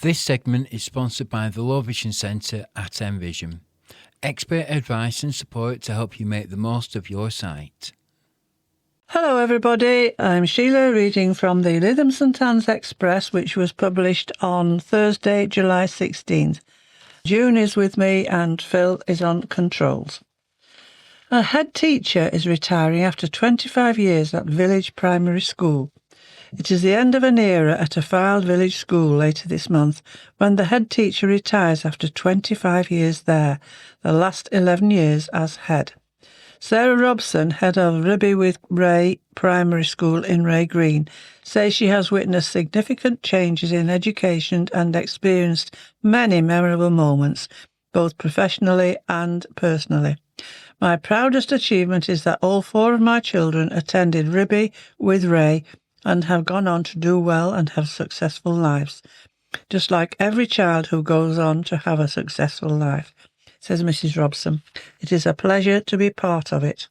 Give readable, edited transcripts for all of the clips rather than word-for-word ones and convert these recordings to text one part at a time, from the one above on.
This segment is sponsored by the Low Vision Centre at Envision. Expert advice and support to help you make the most of your sight. Hello everybody, I'm Sheila reading from the Lytham St Annes Express, which was published on Thursday, July 16th. June is with me and Phil is on controls. A head teacher is retiring after 25 years at Village Primary School. It is the end of an era at a Fylde village school later this month when the head teacher retires after 25 years there, the last 11 years as head. Sarah Robson, head of Ribby with Ray Primary School in Ray Green, says she has witnessed significant changes in education and experienced many memorable moments, both professionally and personally. My proudest achievement is that all 4 of my children attended Ribby with Ray and have gone on to do well and have successful lives, just like every child who goes on to have a successful life, says Mrs. Robson. It is a pleasure to be part of it.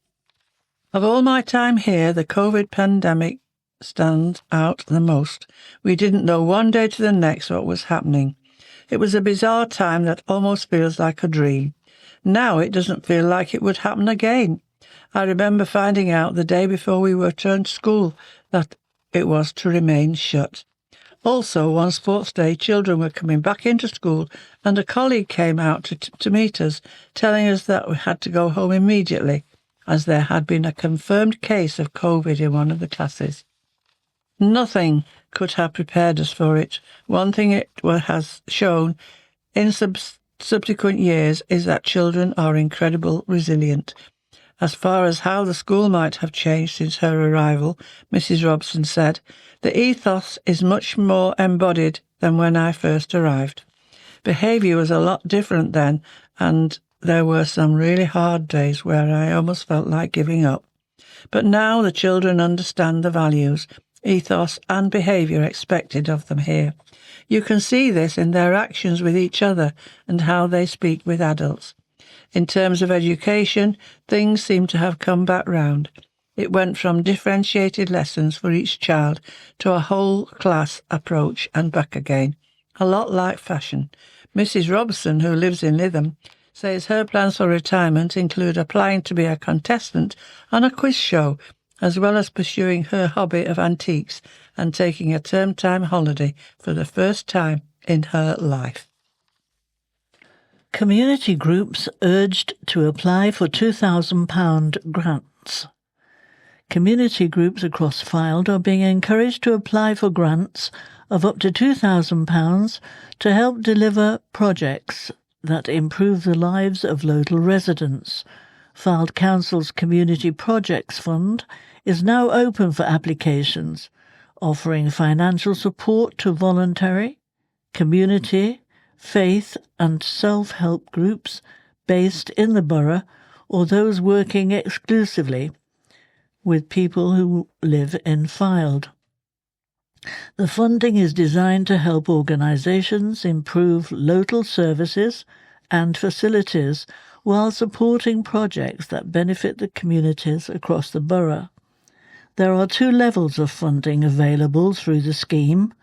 Of all my time here, the COVID pandemic stands out the most. We didn't know one day to the next what was happening. It was a bizarre time that almost feels like a dream. Now it doesn't feel like it would happen again. I remember finding out the day before we were turned to school that it was to remain shut. Also, on sports day, children were coming back into school and a colleague came out to meet us, telling us that we had to go home immediately, as there had been a confirmed case of COVID in one of the classes. Nothing could have prepared us for it. One thing it has shown in subsequent years is that children are incredibly resilient. As far as how the school might have changed since her arrival, Mrs. Robson said, the ethos is much more embodied than when I first arrived. Behaviour was a lot different then, and there were some really hard days where I almost felt like giving up. But now the children understand the values, ethos and behaviour expected of them here. You can see this in their actions with each other and how they speak with adults. In terms of education, things seem to have come back round. It went from differentiated lessons for each child to a whole class approach and back again. A lot like fashion. Mrs. Robson, who lives in Lytham, says her plans for retirement include applying to be a contestant on a quiz show, as well as pursuing her hobby of antiques and taking a term-time holiday for the first time in her life. Community groups urged to apply for £2,000 grants. Community groups across Fylde are being encouraged to apply for grants of up to £2,000 to help deliver projects that improve the lives of local residents. Fylde Council's Community Projects Fund is now open for applications, offering financial support to voluntary, community, faith and self-help groups based in the borough or those working exclusively with people who live in Fylde. The funding is designed to help organisations improve local services and facilities while supporting projects that benefit the communities across the borough. There are 2 levels of funding available through the scheme.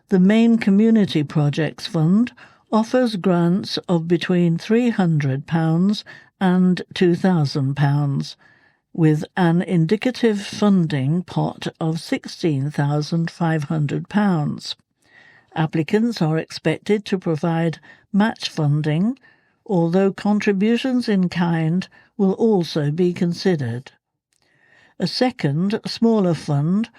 The main Community Projects Fund offers grants of between £300 and £2,000, with an indicative funding pot of £16,500. Applicants are expected to provide match funding, although contributions in kind will also be considered. A second, smaller fund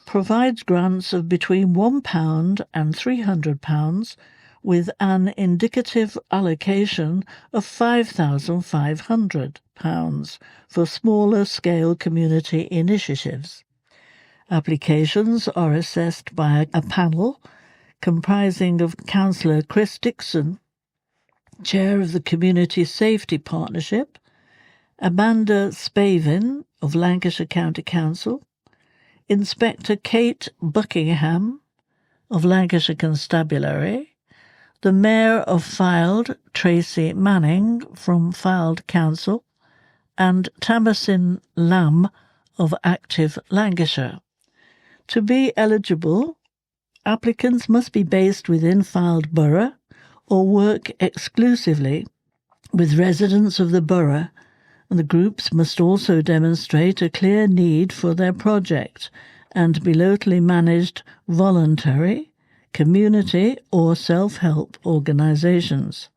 provides grants of between £1 and £300, with an indicative allocation of £5,500 for smaller-scale community initiatives. Applications are assessed by a panel comprising of Councillor Chris Dixon, Chair of the Community Safety Partnership, Amanda Spavin of Lancashire County Council, Inspector Kate Buckingham of Lancashire Constabulary, the Mayor of Fylde, Tracy Manning from Fylde Council, and Tamasin Lamb of Active Lancashire. To be eligible, applicants must be based within Fylde Borough or work exclusively with residents of the borough, and the groups must also demonstrate a clear need for their project and be locally managed voluntary, community or self-help organisations.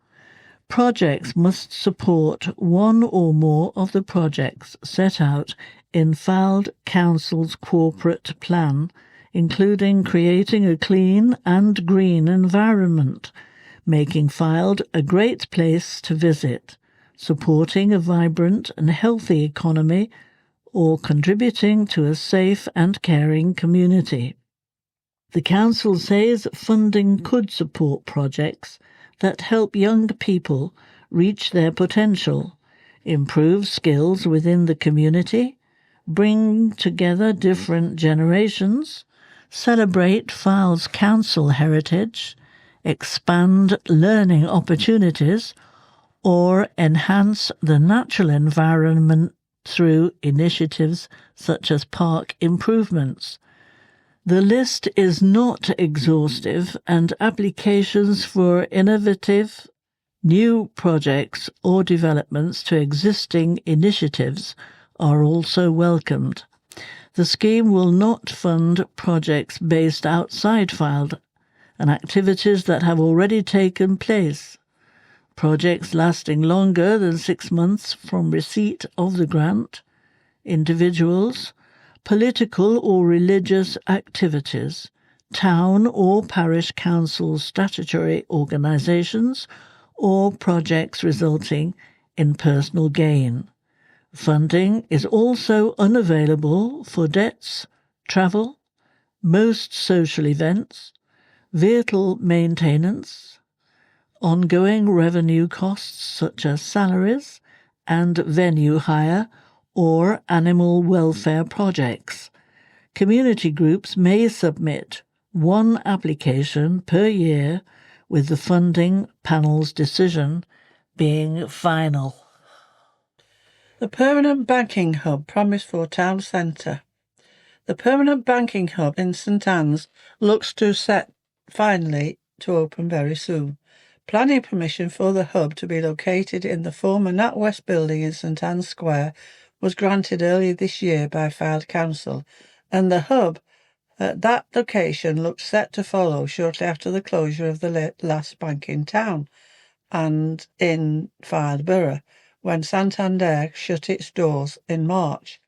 Projects must support one or more of the projects set out in Fylde Council's corporate plan, including creating a clean and green environment, making Fylde a great place to visit, supporting a vibrant and healthy economy, or contributing to a safe and caring community. The Council says funding could support projects that help young people reach their potential, improve skills within the community, bring together different generations, celebrate Fylde's council heritage, expand learning opportunities, or enhance the natural environment through initiatives such as park improvements. The list is not exhaustive, and applications for innovative new projects or developments to existing initiatives are also welcomed. The scheme will not fund projects based outside Fylde and activities that have already taken place. Projects lasting longer than 6 months from receipt of the grant, individuals, political or religious activities, town or parish council statutory organisations, or projects resulting in personal gain. Funding is also unavailable for debts, travel, most social events, vehicle maintenance, ongoing revenue costs such as salaries and venue hire, or animal welfare projects. Community groups may submit one application per year, with the funding panel's decision being final. The permanent banking hub promised for town centre. The permanent banking hub in St Annes looks to set finally to open very soon. Planning permission for the hub to be located in the former NatWest building in St Annes Square was granted earlier this year by Fylde Council, and the hub at that location looks set to follow shortly after the closure of the last bank in town and in Fylde Borough, when Santander shut its doors in March.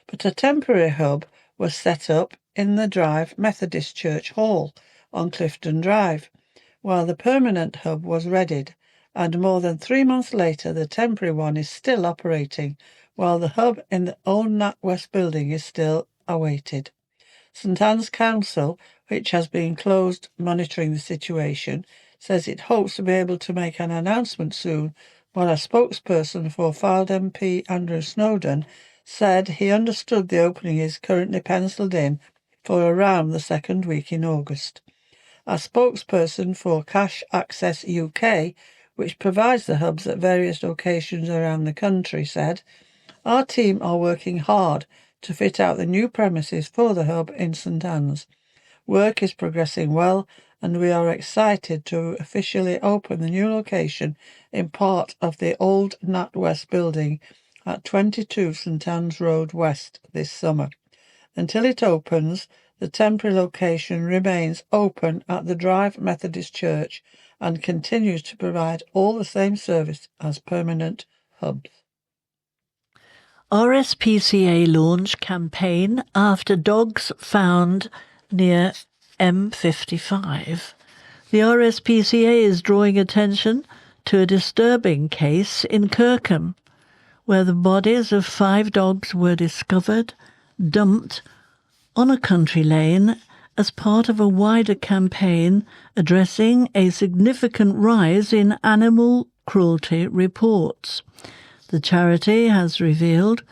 But a temporary hub was set up in the Drive Methodist Church Hall on Clifton Drive, while the permanent hub was readied, and more than 3 months later the temporary one is still operating, while the hub in the old NatWest building is still awaited. St Annes Council, which has been closed monitoring the situation, says it hopes to be able to make an announcement soon, while a spokesperson for Fylde MP Andrew Snowden said he understood the opening is currently penciled in for around the second week in August. A spokesperson for Cash Access UK, which provides the hubs at various locations around the country, said, "Our team are working hard to fit out the new premises for the hub in St Annes. Work is progressing well, and we are excited to officially open the new location in part of the old NatWest building at 22 St Annes Road West this summer. Until it opens, the temporary location remains open at the Drive Methodist Church and continues to provide all the same service as permanent hubs." RSPCA launch campaign after dogs found near M55. The RSPCA is drawing attention to a disturbing case in Kirkham, where the bodies of 5 dogs were discovered, dumped on a country lane as part of a wider campaign addressing a significant rise in animal cruelty reports. The charity has revealed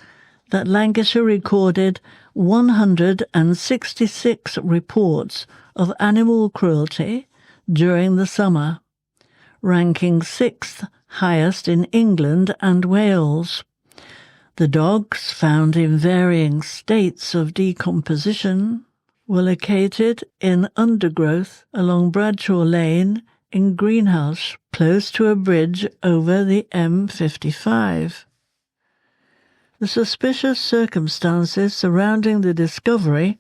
that Lancashire recorded 166 reports of animal cruelty during the summer, ranking 6th highest in England and Wales. The dogs, found in varying states of decomposition, were located in undergrowth along Bradshaw Lane in Greenhouse, close to a bridge over the M55. The suspicious circumstances surrounding the discovery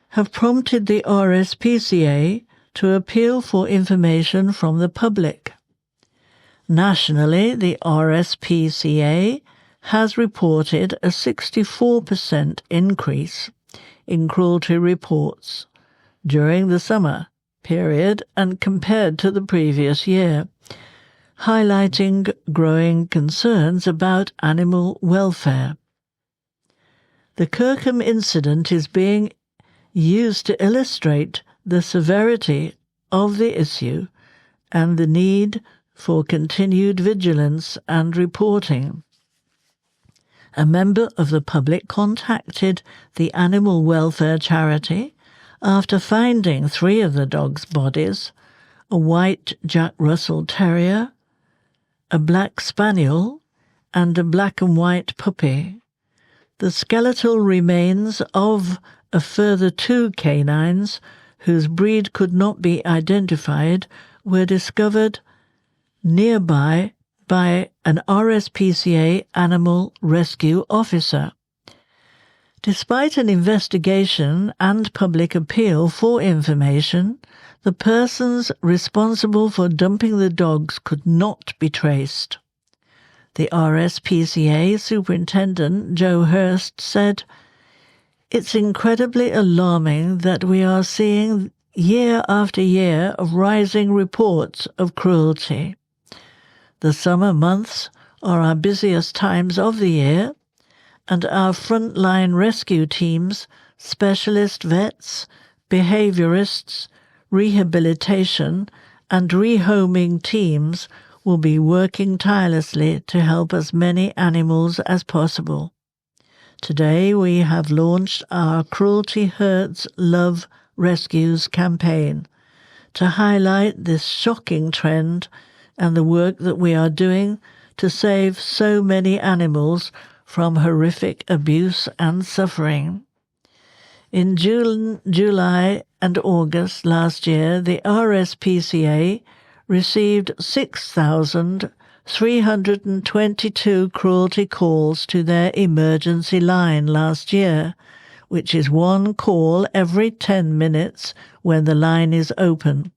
have prompted the RSPCA to appeal for information from the public. Nationally, the RSPCA has reported a 64% increase in cruelty reports during the summer period and compared to the previous year, highlighting growing concerns about animal welfare. The Kirkham incident is being used to illustrate the severity of the issue and the need for continued vigilance and reporting. A member of the public contacted the animal welfare charity after finding 3 of the dog's bodies, a white Jack Russell Terrier, a black spaniel, and a black and white puppy. The skeletal remains of a further 2 canines, whose breed could not be identified, were discovered nearby by an RSPCA animal rescue officer. Despite an investigation and public appeal for information, the persons responsible for dumping the dogs could not be traced. The RSPCA Superintendent Joe Hurst said, "It's incredibly alarming that we are seeing year after year of rising reports of cruelty. The summer months are our busiest times of the year, and our frontline rescue teams, specialist vets, behaviourists, rehabilitation and rehoming teams will be working tirelessly to help as many animals as possible. Today we have launched our Cruelty Hurts Love Rescues campaign to highlight this shocking trend and the work that we are doing to save so many animals from horrific abuse and suffering." In June, July and August last year, the RSPCA received 6,322 cruelty calls to their emergency line last year, which is 1 call every 10 minutes when the line is open.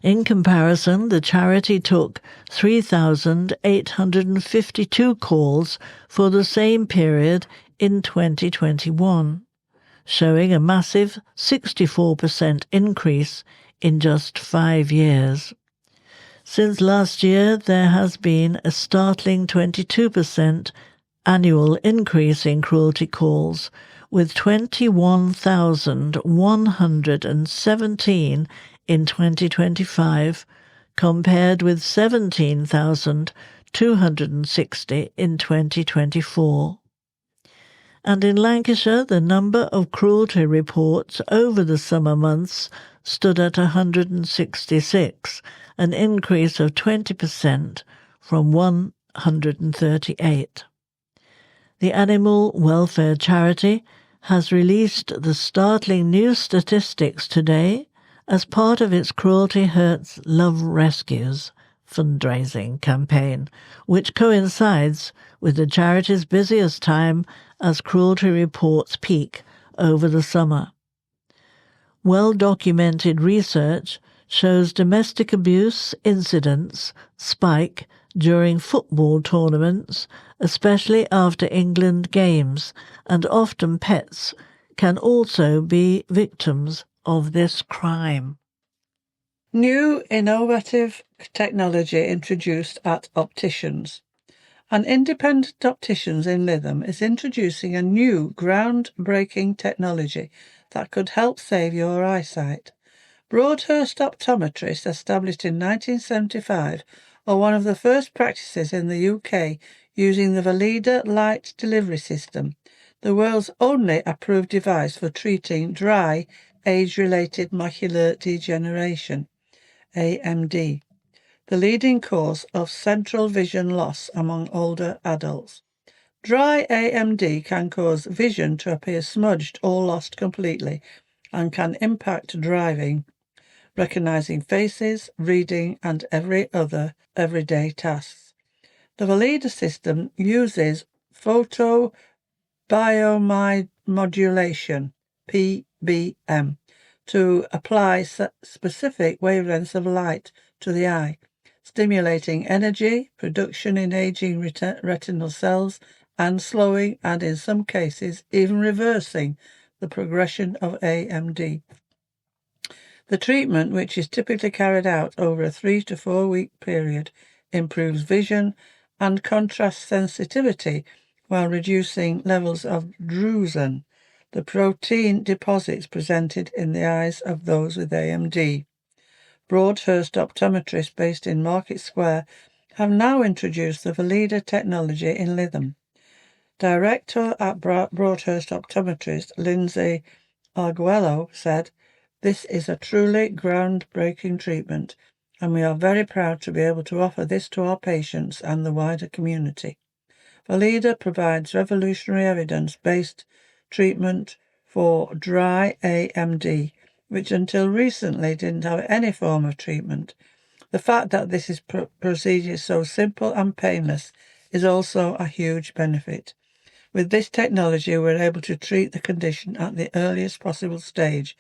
In comparison, the charity took 3,852 calls for the same period in 2021, showing a massive 64% increase in just 5 years. Since last year, there has been a startling 22% annual increase in cruelty calls, with 21,117 in 2025, compared with 17,260 in 2024. And in Lancashire, the number of cruelty reports over the summer months stood at 166, an increase of 20% from 138. The Animal Welfare Charity has released the startling new statistics today as part of its Cruelty Hurts Love Rescues fundraising campaign, which coincides with the charity's busiest time as cruelty reports peak over the summer. Well-documented research shows domestic abuse incidents spike during football tournaments, especially after England games, and often pets can also be victims of this crime. New innovative technology introduced at opticians. An independent opticians in Lytham is introducing a new groundbreaking technology that could help save your eyesight. Broadhurst optometrists, established in 1975, are one of the first practices in the UK using the Valida light delivery system, the world's only approved device for treating dry, age-related macular degeneration, AMD, the leading cause of central vision loss among older adults. Dry AMD can cause vision to appear smudged or lost completely and can impact driving, recognising faces, reading and every other everyday tasks. The Fylde system uses photobiomodulation, PBM, to apply specific wavelengths of light to the eye, stimulating energy production in aging retinal cells and slowing and in some cases even reversing the progression of AMD. The treatment, which is typically carried out over a 3 to 4 week period, improves vision and contrast sensitivity while reducing levels of drusen, the protein deposits presented in the eyes of those with AMD. Broadhurst optometrists based in Market Square have now introduced the Fylde technology in Lytham. Director at Broadhurst Optometrist Lindsay Arguello said, "This is a truly groundbreaking treatment, and we are very proud to be able to offer this to our patients and the wider community." Fylde provides revolutionary evidence-based treatment for dry AMD, which until recently didn't have any form of treatment. The fact that this procedure is so simple and painless is also a huge benefit. With this technology, we're able to treat the condition at the earliest possible stage,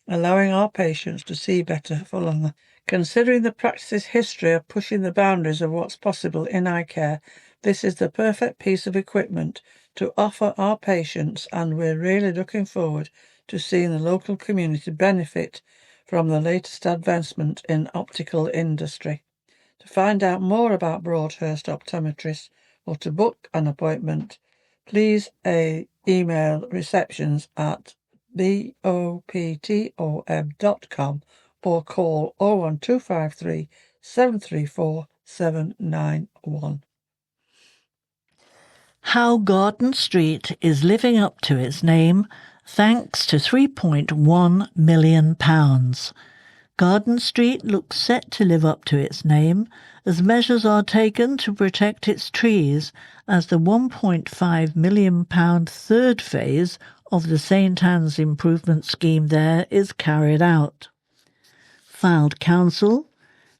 allowing our patients to see better for longer. Considering the practice's history of pushing the boundaries of what's possible in eye care, this is the perfect piece of equipment to offer our patients, and we're really looking forward to seeing the local community benefit from the latest advancement in optical industry. To find out more about Broadhurst Optometrists or to book an appointment, please email receptions@boptom.com or call 01253 734 791. How Garden Street is living up to its name thanks to £3.1 million. Garden Street looks set to live up to its name as measures are taken to protect its trees as the £1.5 million third phase of the St Annes improvement scheme there is carried out. Fylde Council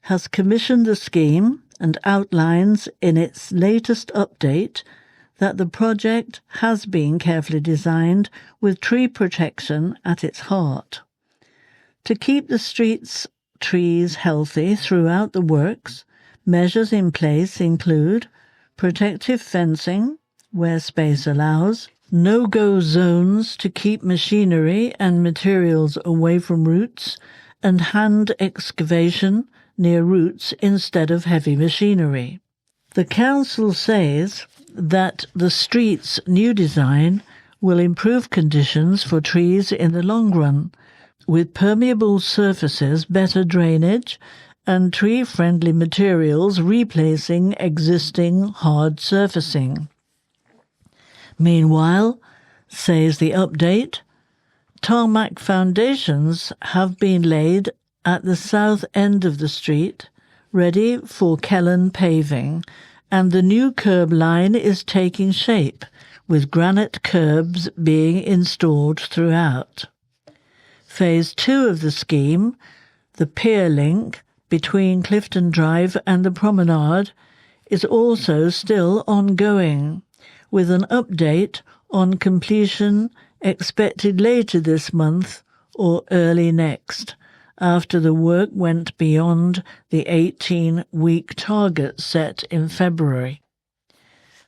has commissioned the scheme and outlines in its latest update that the project has been carefully designed with tree protection at its heart. To keep the street's trees healthy throughout the works, measures in place include protective fencing where space allows, no-go zones to keep machinery and materials away from roots, and hand excavation near roots instead of heavy machinery. The council says that the street's new design will improve conditions for trees in the long run, with permeable surfaces, better drainage, and tree-friendly materials replacing existing hard surfacing. Meanwhile, says the update, tarmac foundations have been laid at the south end of the street, ready for Kellen paving, and the new curb line is taking shape, with granite curbs being installed throughout. Phase 2 of the scheme, the pier link between Clifton Drive and the promenade, is also still ongoing, with an update on completion expected later this month or early next, after the work went beyond the 18-week target set in February.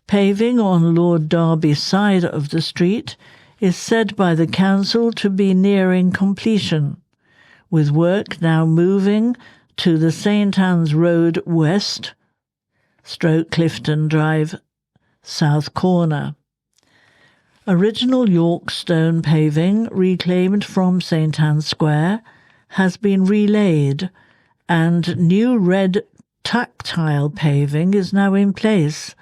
Paving on Lord Derby's side of the street is said by the council to be nearing completion, with work now moving to the St Annes Road West / Clifton Drive South corner. Original York stone paving reclaimed from St Annes Square has been relaid, and new red tactile paving is now in place,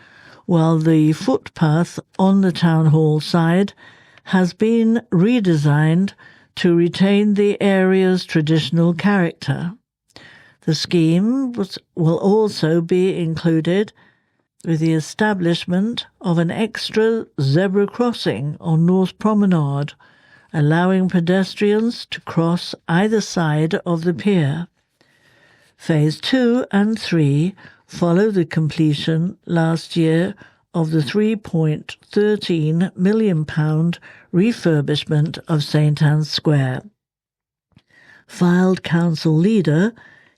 while the footpath on the Town Hall side has been redesigned to retain the area's traditional character. The scheme will also be included with the establishment of an extra zebra crossing on North Promenade, allowing pedestrians to cross either side of the pier. Phase 2 and 3 follow the completion last year of the £3.13 million refurbishment of St Anne's Square. Fylde Council leader,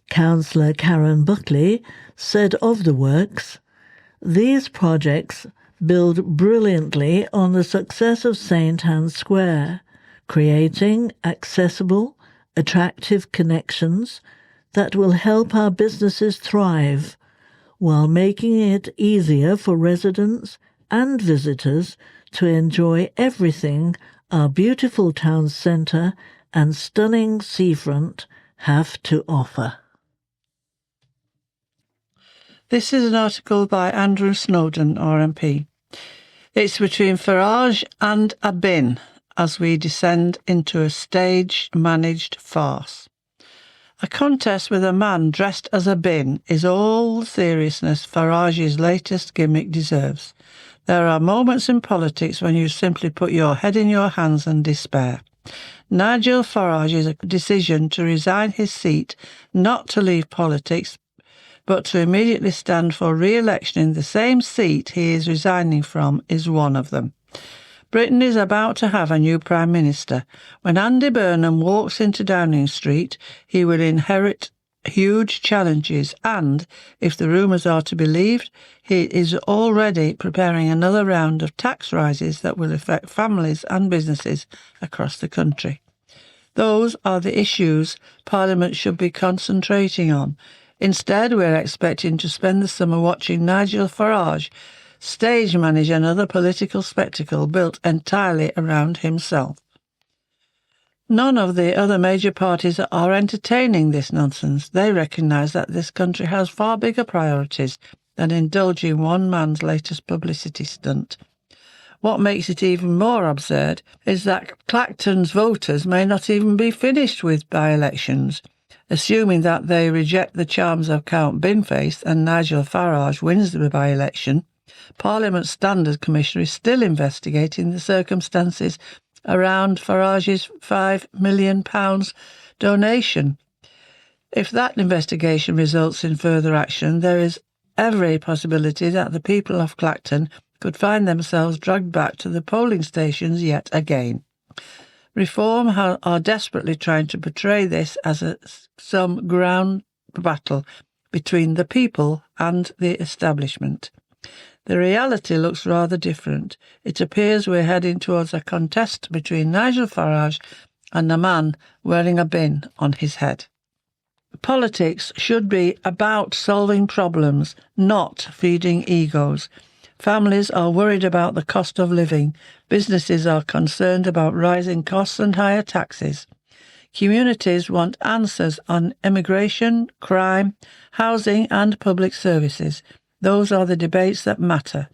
Councillor Karen Buckley, said of the works, "These projects build brilliantly on the success of St Anne's Square, creating accessible, attractive connections that will help our businesses thrive, while making it easier for residents and visitors to enjoy everything our beautiful town centre and stunning seafront have to offer." This is an article by Andrew Snowden, RMP. It's between Farage and a bin as we descend into a stage-managed farce. A contest with a man dressed as a bin is all the seriousness Farage's latest gimmick deserves. There are moments in politics when you simply put your head in your hands and despair. Nigel Farage's decision to resign his seat, not to leave politics, but to immediately stand for re-election in the same seat he is resigning from, is one of them. Britain is about to have a new Prime Minister. When Andy Burnham walks into Downing Street, he will inherit huge challenges and, if the rumours are to be believed, he is already preparing another round of tax rises that will affect families and businesses across the country. Those are the issues Parliament should be concentrating on. Instead, we're expecting to spend the summer watching Nigel Farage stage manage another political spectacle built entirely around himself. None of the other major parties are entertaining this nonsense. They recognise that this country has far bigger priorities than indulging one man's latest publicity stunt. What makes it even more absurd is that Clacton's voters may not even be finished with by-elections. Assuming that they reject the charms of Count Binface and Nigel Farage wins the by-election, Parliament's Standards Commissioner is still investigating the circumstances around Farage's £5 million donation. If that investigation results in further action, there is every possibility that the people of Clacton could find themselves dragged back to the polling stations yet again. Reform are desperately trying to portray this as some ground battle between the people and the establishment. The reality looks rather different. It appears we're heading towards a contest between Nigel Farage and a man wearing a bin on his head. Politics should be about solving problems, not feeding egos. Families are worried about the cost of living. Businesses are concerned about rising costs and higher taxes. Communities want answers on immigration, crime, housing and public services. Those are the debates that matter.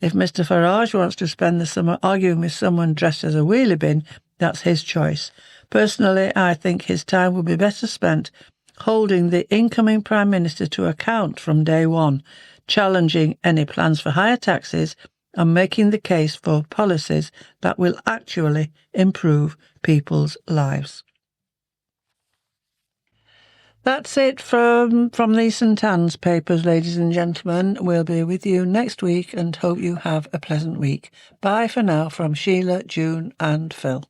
If Mr Farage wants to spend the summer arguing with someone dressed as a wheelie bin, that's his choice. Personally, I think his time would be better spent holding the incoming Prime Minister to account from day one, challenging any plans for higher taxes and making the case for policies that will actually improve people's lives. That's it from the St Anne's papers, ladies and gentlemen. We'll be with you next week and hope you have a pleasant week. Bye for now from Sheila, June and Phil.